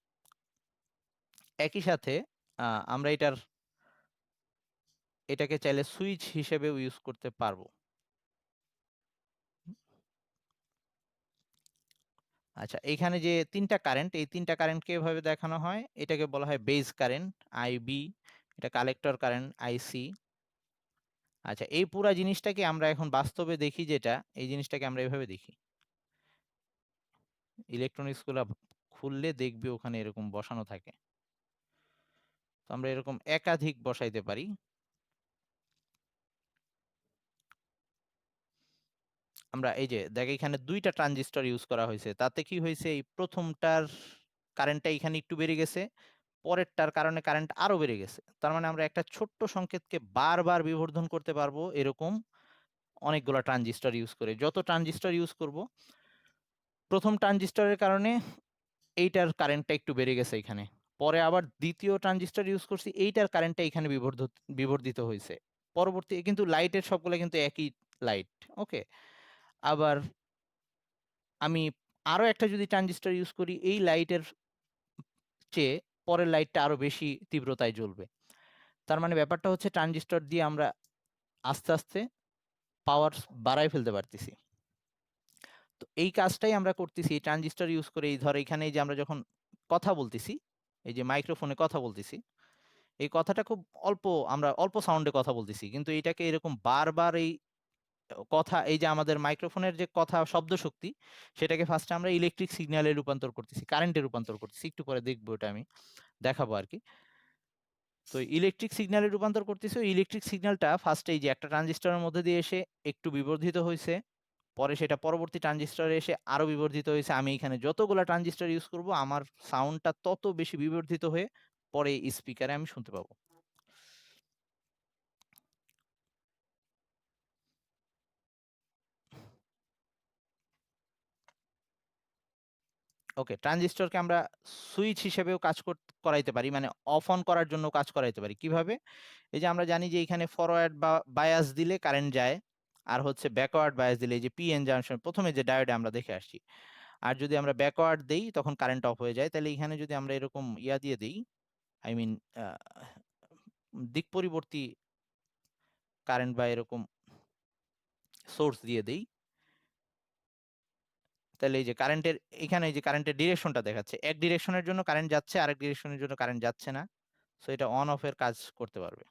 একই সাথে আমরা এটাকে চাইলে সুইচ হিসেবেও ইউজ করতে পারবো। আচ্ছা, এখানে যে 3টা কারেন্ট, এই 3টা কারেন্টকে এভাবে দেখানো হয়, এটাকে বলা হয় বেজ কারেন্ট আইবি, এটা কালেক্টর কারেন্ট আইসি। আচ্ছা, এই পুরা জিনিসটাকে আমরা এখন বাস্তবে দেখি, যেটা এই জিনিসটাকে আমরা এভাবে দেখি। ইলেকট্রনিক্স গুলা খুললে দেখবি ওখানে এরকম বসানো থাকে, তো আমরা এরকম একাধিক বসাইতে পারি। আমরা এই যে দেখ, এখানে 2টা ট্রানজিস্টর ইউজ করা হয়েছে, তাতে কি হয়েছে, এই প্রথমটার কারেন্টটা এখানে একটু বেড়ে গেছে, পরেরটার কারণে কারেন্ট আরো বেড়ে গেছে। তার মানে আমরা একটা ছোট্ট সংকেতকে বারবার বিবর্ধন করতে পারবো এরকম অনেকগুলো ট্রানজিস্টর ইউজ করে। যত ট্রানজিস্টর ইউজ করব, প্রথম ট্রানজিস্টরের কারণে এইটার কারেন্টটা একটু বেড়ে গেছে এখানে, পরে আবার দ্বিতীয় ট্রানজিস্টর ইউজ করছি, এইটার কারেন্টটা এখানে বিবর্ধিত হয়েছে। পরবর্তী কিন্তু লাইটের সবগুলো কিন্তু একই লাইট, ওকে। আবার আমি আরো একটা যদি ট্রানজিস্টর ইউজ করি, এই লাইটের চেয়ে পরের লাইটটা আরো বেশি তীব্রতায় জ্বলবে। তার মানে ব্যাপারটা হচ্ছে ট্রানজিস্টর দিয়ে আমরা আস্তে আস্তে পাওয়ার বাড়ায় ফেলতে পারতেছি। তো এই কাজটাই আমরা করতেছি এই ট্রানজিস্টর ইউজ করে। এই ধর এখানে এই যে আমরা যখন কথা বলতেছি, এই যে মাইক্রোফোনে কথা বলতেছি, এই কথাটা খুব অল্প, আমরা অল্প সাউন্ডে কথা বলতেছি, কিন্তু এটাকে এরকম বারবার এই কথা, এই যে আমাদের মাইক্রোফোনের যে কথা শব্দ শক্তি, সেটাকে ফার্স্টে আমরা ইলেকট্রিক সিগন্যালে রূপান্তর করতেছি, কারেন্টে রূপান্তর করতেছি, একটু পরে দেখবো, এটা আমি দেখাবো আর কি। তো ইলেকট্রিক সিগন্যালে রূপান্তর করতেছি, ওই ইলেকট্রিক সিগন্যালটা ফার্স্টে এই যে একটা ট্রানজিস্টরের মধ্যে দিয়ে এসে একটু বিবর্ধিত হয়েছে, পরে সেটা পরবর্তী ট্রানজিস্টরে এসে আরো বিবর্ধিত হয়েছে। আমি এখানে যতগুলা ট্রানজিস্টর ইউজ করব, আমার সাউন্ডটা তত বেশি বিবর্ধিত হয়ে পরে স্পিকারে আমি শুনতে পাবো। ওকে, ট্রানজিস্টরকে আমরা সুইচ হিসেবেও কাজ করাইতে পারি, মানে অফ অন করার জন্য কাজ করাইতে পারি। কিভাবে? এই যে আমরা জানি যে এখানে ফরওয়ার্ড বা বায়াস দিলে কারেন্ট যায়, আর হচ্ছে ব্যাকওয়ার্ড বায়াস দিলে, এই যে পিএন জাংশন প্রথমে যে ডায়োডে আমরা দেখে আসছি, আর যদি আমরা ব্যাকওয়ার্ড দেই তখন কারেন্ট অফ হয়ে যায়। তাহলে এখানে যদি আমরা এরকম ইয়া দিয়ে দিই, আই মিন দিক পরিবর্তী কারেন্ট বা এরকম সোর্স দিয়ে দেই, তাহলে এই যে কারেন্টের, এখানে এই যে কারেন্টের ডিরেকশনটা দেখাচ্ছে, এক ডিরেকশনের জন্য কারেন্ট যাচ্ছে, আরেক ডিরেকশনের জন্য কারেন্ট যাচ্ছে না। সো এটা অন অফ এর কাজ করতে পারবে।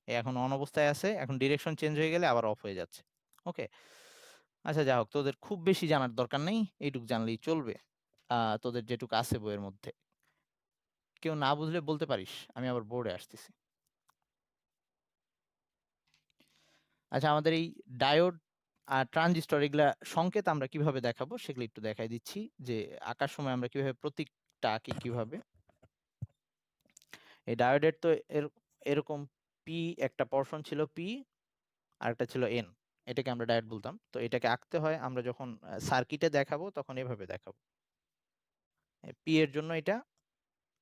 এখন অন অবস্থায় আছে, এখন ডিরেকশন চেঞ্জ হয়ে গেলে আবার অফ হয়ে যাচ্ছে। ওকে, আচ্ছা যা হোক, তোদের খুব বেশি জানার দরকার নেই, এইটুক জানলেই চলবে। তোদের যেটুকু আছে বইয়ের মধ্যে, কেউ না বুঝলে বলতে পারিস, আমি আবার বোর্ডে আসতেছি। আচ্ছা, আমাদের এই ডায়োড আর ট্রানজিস্টর, এগুলা সংকেত আমরা কিভাবে দেখাবো সেগুলো একটু দেখাই দিচ্ছি, যে আঁকার সময় আমরা কিভাবে প্রতীকটা আঁকি কিভাবে। এই ডায়োডের তো এরকম পি একটা পোরশন ছিল, পি, আর একটা ছিল এন, এটাকে আমরা ডায়োড বলতাম। তো এটাকে আঁকতে হয়, আমরা যখন সার্কিটে দেখাবো তখন এভাবে দেখাবো, পি এর জন্য এটা,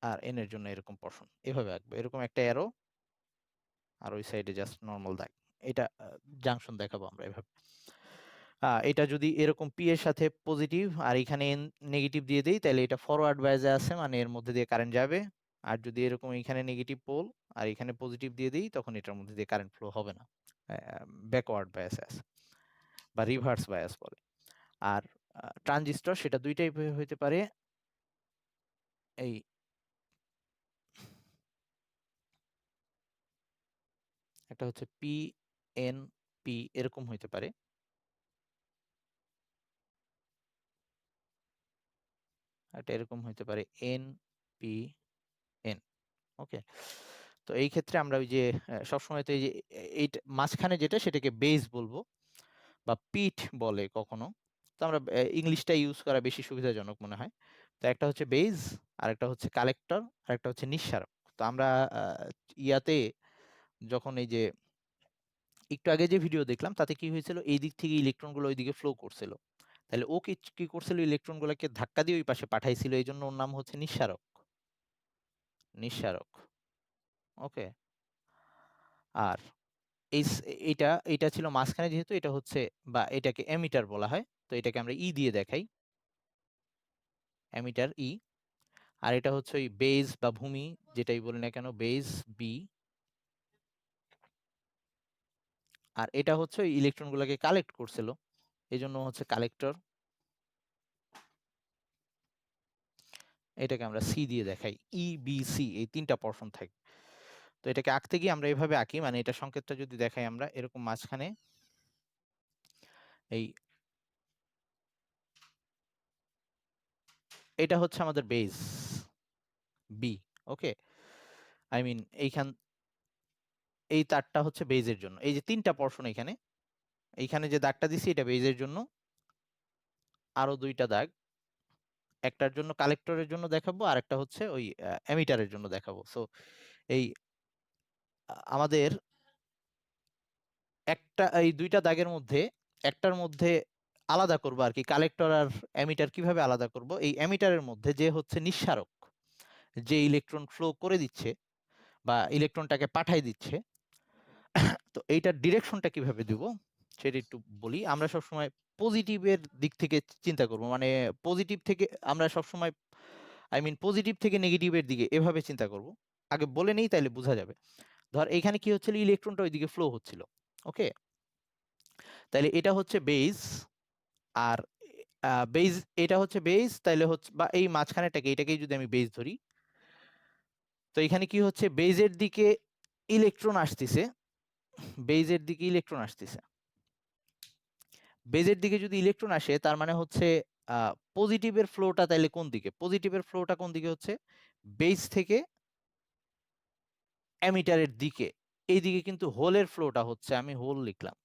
আর এন এর জন্য এরকম পোরশন, এভাবে আঁকবো, এরকম একটা অ্যারো, আর ওই সাইডে জাস্ট নর্মাল দাগ, এটা জাংশন দেখাবো আমরা এভাবে। এটা যদি এরকম পি এর সাথে পজিটিভ আর এখানে এন নেগেটিভ দিয়ে দেই, তাহলে এটা ফরওয়ার্ড বায়াসে আছে, মানে এর মধ্যে দিয়ে কারেন্ট যাবে। আর যদি এরকম এখানে নেগেটিভ পোল আর এখানে পজিটিভ দিয়ে দিই, তখন এটার মধ্যে দিয়ে কারেন্ট ফ্লো হবে না, ব্যাকওয়ার্ড বায়াসে আছে, বা রিভার্স বায়াস বলে। আর ট্রানজিস্টর সেটা দুই টাইপের হইতে পারে, এই একটা হচ্ছে পি এন পি এরকম হইতে পারে, এটা এরকম হইতে পারে এন পি এন। ওকে, তো এই ক্ষেত্রে আমরা ওই যে সবসময় তো এই যে এই মাঝখানে যেটা, সেটাকে বেস বলবো বা পিট বলে কখনো। তো আমরা ইংলিশটা ইউজ করা বেশি সুবিধাজনক মনে হয়। তো একটা হচ্ছে বেস, আর একটা হচ্ছে কালেক্টর, আর একটা হচ্ছে নিঃসারক। তো আমরা ইয়াতে যখন এই যে একটু আগে যে ভিডিও দেখলাম, তাতে কি হয়েছিল, এই দিক থেকে ইলেকট্রনগুলো ওই দিকে ফ্লো করছিল, তাহলে ও কি কি করছিল, ইলেকট্রনগুলোকে ধাক্কা দিয়ে ওই পাশে পাঠাইছিল, এই জন্য ওর নাম হচ্ছে নিঃসারক। নিঃসারক, ওকে। আর এই এটা এটা ছিল মাঝখানে, যেহেতু এটা হচ্ছে, বা এটাকে এমিটার বলা হয়, তো এটাকে আমরা ই দিয়ে দেখাই। এমিটার ই, আর এটা হচ্ছে ওই বেজ বা ভূমি যেটাই বলি না কেন, বেজ বি, আর এটা হচ্ছে ওই ইলেকট্রনগুলোকে কালেক্ট করছিল, এই জন্য হচ্ছে কালেক্টর। এটাকে আমরা সি দিয়ে দেখাই, ই বি সি এই 3টা পোরশন থাকে। তো এটাকে আঁকতে গিয়ে আমরা এইভাবে আঁকি, মানে এটা সংকেতটা যদি দেখাই আমরা এরকম মাঝখানে এই, এটা হচ্ছে আমাদের base B, okay, I mean এইখান, এই তারটা হচ্ছে বেজের জন্য, এই যে 3টা পোরশন এখানে, এইখানে যে দাগটা দিছি এটা বেজের জন্য, আরো 2টা দাগ, একটার জন্য কালেক্টরের জন্য দেখাবো আর একটা হচ্ছে ওই এমিটারের জন্য দেখাবো। সো এই আমাদের একটা, এই 2টা দাগের মধ্যে একটার মধ্যে আলাদা করব আর কি, কালেক্টর আর এমিটার কিভাবে আলাদা করব, এই এমিটারের মধ্যে যে হচ্ছে নিঃসারক, যে ইলেকট্রন ফ্লো করে দিচ্ছে বা ইলেকট্রনটাকে পাঠাই দিচ্ছে, তো এইটার ডিরেকশনটা কিভাবে দিব সেটা একটু বলি। আমরা সবসময় পজিটিভের দিক থেকে চিন্তা করব, মানে পজিটিভ থেকে আমরা সবসময়, আই মিন পজিটিভ থেকে নেগেটিভের দিকে এভাবে চিন্তা করব। আগে বলে নেই তাইলে বোঝা যাবে। ধর এখানে কি হচ্ছিল, ইলেকট্রনটা ওইদিকে ফ্লো হচ্ছিল, ওকে, তাইলে এটা হচ্ছে বেজ, আর বেজ, এটা হচ্ছে বেজ, তাইলে হচ্ছে বা এই মাঝখানেটাকে এটাকেই যদি আমি বেজ ধরি, তো এখানে কি হচ্ছে, বেজের দিকে ইলেকট্রন আসতেছে, বেজের দিকে ইলেকট্রন আসতেছে, বেজের দিকে যদি ইলেকট্রন আসে তার মানে হচ্ছে পজিটিভের ফ্লোটা তাইলে কোন দিকে, পজিটিভের ফ্লোটা কোন দিকে হচ্ছে, বেজ থেকে অ্যামিটারের দিকে, এইদিকে কিন্তু হোলের ফ্লোটা হচ্ছে, আমি হোল লিখলাম,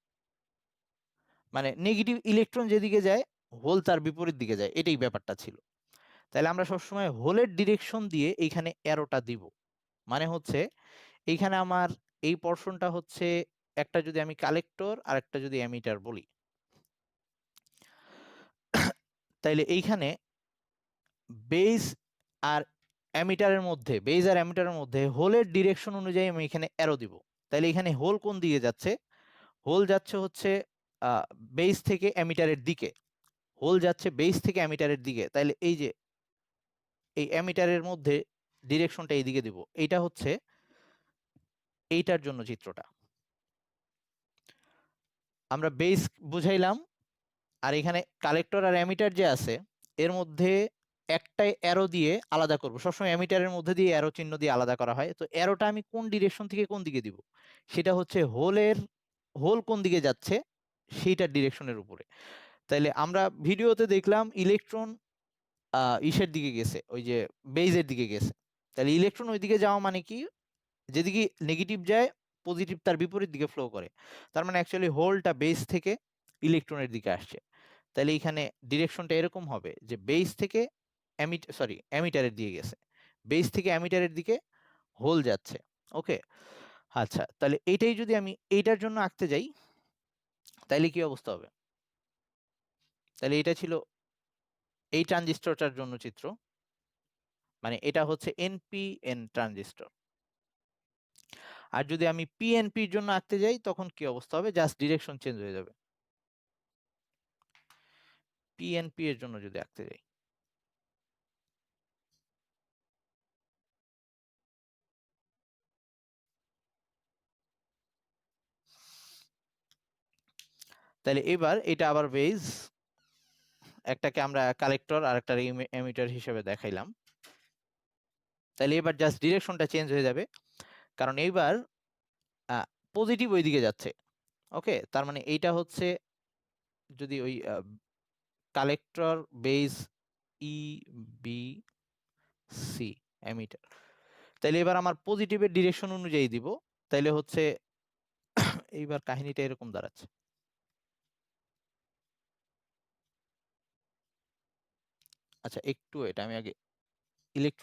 মানে নেগেটিভ ইলেকট্রন যেদিকে যায় হোল তার বিপরীত দিকে যায়, এটাই ব্যাপারটা ছিল। তাহলে আমরা সবসময় হোলের ডিরেকশন দিয়ে এইখানে অ্যারোটা দিব, মানে হচ্ছে এইখানে আমার এই পোরশনটা হচ্ছে, একটা যদি আমি কালেক্টর আর একটা যদি অ্যামিটার বলি, তাইলে এইখানে বেজ আর অ্যামিটারের মধ্যে, বেজ আর অ্যামিটারের মধ্যে হোলের ডিরেকশন অনুযায়ী আমি এখানে অ্যারো দিব। তাইলে এখানে হোল কোন দিকে যাচ্ছে, হোল যাচ্ছে হচ্ছে বেজ থেকে অ্যামিটারের দিকে, হোল যাচ্ছে বেজ থেকে অ্যামিটারের দিকে, তাইলে এই যে এই অ্যামিটারের মধ্যে ডিরেকশনটা এইদিকে দিব, এইটা হচ্ছে এইটার জন্য চিত্রটা আমরা বেজ বুঝাইলাম। আর এখানে কালেক্টর আর অ্যামিটার যে আছে এর মধ্যে একটাই অ্যারো দিয়ে আলাদা করব, সবসময় অ্যামিটারের মধ্যে দিয়ে অ্যারো চিহ্ন দিয়ে আলাদা করা হয়, তো অ্যারোটা আমি কোন ডিরেকশন থেকে কোন দিকে দিব, সেটা হচ্ছে হোলের, হোল কোন দিকে যাচ্ছে সেইটার ডিরেকশনের উপরে। তাইলে আমরা ভিডিওতে দেখলাম ইলেকট্রন ইসের দিকে গেছে, ওই যে বেজের দিকে গেছে, তাহলে ইলেকট্রন ওইদিকে যাওয়া মানে কি, যেদিকে নেগেটিভ যায় পজিটিভ তার বিপরীত দিকে ফ্লো করে, তার মানে অ্যাকচুয়ালি হোলটা বেস থেকে ইলেকট্রনের দিকে আসছে। তাহলে এখানে ডিরেকশনটা এরকম হবে যে বেস থেকে অ্যামিটারের দিকে গেছে, বেস থেকে অ্যামিটারের দিকে হোল যাচ্ছে, ওকে। আচ্ছা, তাহলে এইটাই যদি আমি এইটার জন্য আঁকতে যাই তাহলে কি অবস্থা হবে, তাহলে এটা ছিল এই ট্রানজিস্টরটার জন্য চিত্র, মানে এটা হচ্ছে এনপিএন ট্রানজিস্টর। আর যদি আমি পিএনপির জন্য আঁকতে যাই তখন কি অবস্থা হবে, জাস্ট ডিরেকশন চেঞ্জ হয়ে যাবে। পিএনপি এর জন্য যদি আঁকতে যাই, তাহলে এবার এটা আবার বেজ, একটাকে আমরা কালেক্টর আর একটা এমিটার হিসেবে দেখাইলাম, তাহলে এবার জাস্ট ডিরেকশনটা চেঞ্জ হয়ে যাবে, কারণ এইবার পজিটিভ ওইদিকে যাচ্ছে, ওকে, তার মানে এইটা হচ্ছে যদি ওই collector base E B C emitter, তাহলে এবার আমার পজিটিভের ডিরেকশন অনুযায়ী দিব, তাইলে হচ্ছে এইবার কাহিনীটা এরকম দাঁড়াচ্ছে। আচ্ছা একটু এটা আমি আগে ইলেক্ট,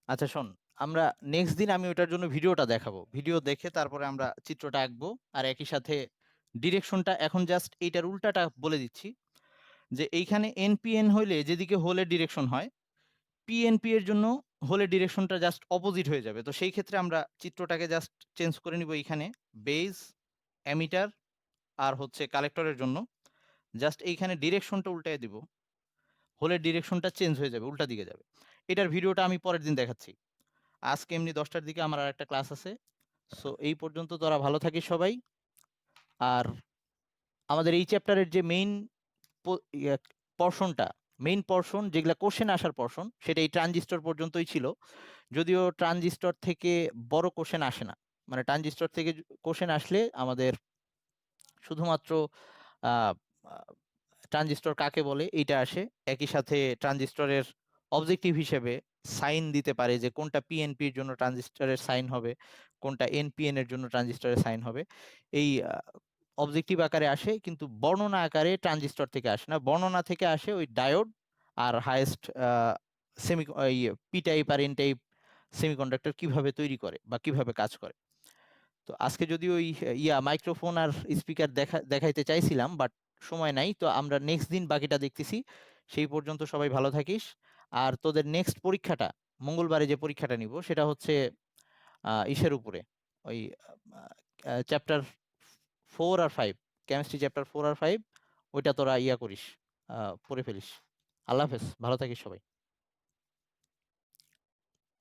আচ্ছা শোন, আমরা নেক্সট দিন আমি ওটার জন্য ভিডিওটা দেখাবো, ভিডিও দেখে তারপরে আমরা চিত্রটা আঁকবো, আর একই সাথে ডিরেকশনটা এখন জাস্ট এইটার উল্টাটা বলে দিচ্ছি, যে এইখানে এনপিএন হইলে যেদিকে হোলের ডিরেকশন হয়, পিএনপি এর জন্য হোলের ডিরেকশনটা জাস্ট অপোজিট হয়ে যাবে, তো সেই ক্ষেত্রে আমরা চিত্রটাকে জাস্ট চেঞ্জ করে নিব, এইখানে বেজ, অ্যামিটার আর হচ্ছে কালেক্টরের জন্য জাস্ট এইখানে ডিরেকশনটা উল্টায় দিব, হোলের ডিরেকশনটা চেঞ্জ হয়ে যাবে, উল্টা দিকে যাবে। এটার ভিডিওটা আমি পরের দিন দেখাচ্ছি। আজকে এমনি 10টার দিকে আমার আরেকটা ক্লাস আছে। সো এই পর্যন্ত তোরা ভালো থাকিস সবাই। আর আমাদের এই চ্যাপ্টারের যে মেইন পর্শনটা, মেইন পর্শন যেগুলা কোশ্চেন আসার পর্শন, সেটা এই ট্রানজিস্টর পর্যন্তই ছিল। যদিও ট্রানজিস্টর থেকে বড় কোশ্চেন আসে না, মানে ট্রানজিস্টর থেকে কোশ্চেন আসলে আমাদের শুধুমাত্র আহ, ট্রানজিস্টর কাকে বলে এইটা আসে। একই সাথে ট্রানজিস্টরের অবজেক্টিভ হিসেবে সাইন দিতে পারে যে কোনটা পিএনপি এর জন্য ট্রানজিস্টরের সাইন হবে, কোনটা এনপিএন এর জন্য ট্রানজিস্টরের সাইন হবে। এই অবজেক্টিভ আকারে আসে, কিন্তু বর্ণনা আকারে ট্রানজিস্টর থেকে আসে না। বর্ণনা থেকে আসে ওই ডায়োড আর হাইয়েস্ট সেমি পি টাইপ আর এন টাইপ সেমিকন্ডাক্টর কিভাবে তৈরি করে বা কিভাবে কাজ করে। তো আজকে যদি ওই মাইক্রোফোন আর স্পিকার দেখাইতে চাইছিলাম, বাট সময় নাই, তো আমরা নেক্সট দিন বাকিটা দেখতেছি। সেই পর্যন্ত সবাই ভালো থাকিস। আর তোদের নেক্সট পরীক্ষাটা, মঙ্গলবারে যে পরীক্ষাটা নিব, সেটা হচ্ছে ইসের উপরে, ওই চ্যাপ্টার 4 আর 5, কেমিস্ট্রি চ্যাপ্টার 4 আর 5, ওইটা তোরা করিস, পড়ে ফেলিস। আল্লাহ হাফেজ, ভালো থাকিস সবাই।